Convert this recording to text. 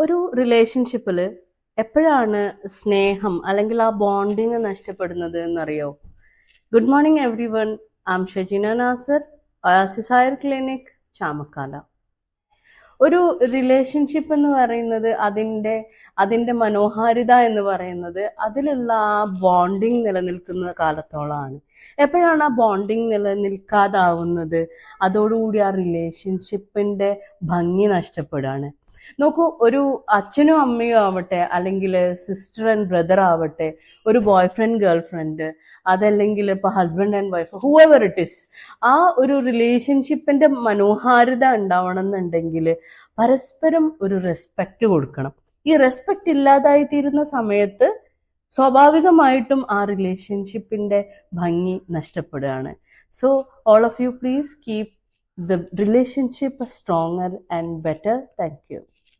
ഒരു റിലേഷൻഷിപ്പിൽ എപ്പോഴാണ് സ്നേഹം അല്ലെങ്കിൽ ആ ബോണ്ടിങ് നഷ്ടപ്പെടുന്നത് എന്നറിയോ? Good morning everyone. Am Shajeena Nasar, Oasis hair clinic, Chamakkala. ഒരു റിലേഷൻഷിപ്പ് എന്ന് പറയുന്നത് അതിൻ്റെ മനോഹാരിത എന്ന് പറയുന്നത് അതിലുള്ള ആ ബോണ്ടിങ് നിലനിൽക്കുന്ന കാലത്തോളമാണ്. എപ്പോഴാണ് ആ ബോണ്ടിങ് നിലനിൽക്കാതാവുന്നത്? അതോടുകൂടി ആ റിലേഷൻഷിപ്പിൻ്റെ ഭംഗി നഷ്ടപ്പെടുകയാണ്. നോക്കൂ, ഒരു അച്ഛനും അമ്മയും ആവട്ടെ, അല്ലെങ്കിൽ സിസ്റ്റർ ആൻഡ് ബ്രദർ ആവട്ടെ, ഒരു ബോയ് ഫ്രണ്ട് ഗേൾ ഫ്രണ്ട്, അതല്ലെങ്കിൽ ഇപ്പൊ husband and wife, whoever it is, ആ ഒരു റിലേഷൻഷിപ്പിന്റെ മനോഹാരിത ഉണ്ടാവണം എന്നുണ്ടെങ്കിൽ പരസ്പരം ഒരു റെസ്പെക്റ്റ് കൊടുക്കണം. ഈ റെസ്പെക്റ്റ് ഇല്ലാതായി തീരുന്ന സമയത്ത് സ്വാഭാവികമായിട്ടും ആ റിലേഷൻഷിപ്പിന്റെ ഭംഗി നഷ്ടപ്പെടുകയാണ്. So all of you, please keep the relationship stronger and better. Thank you.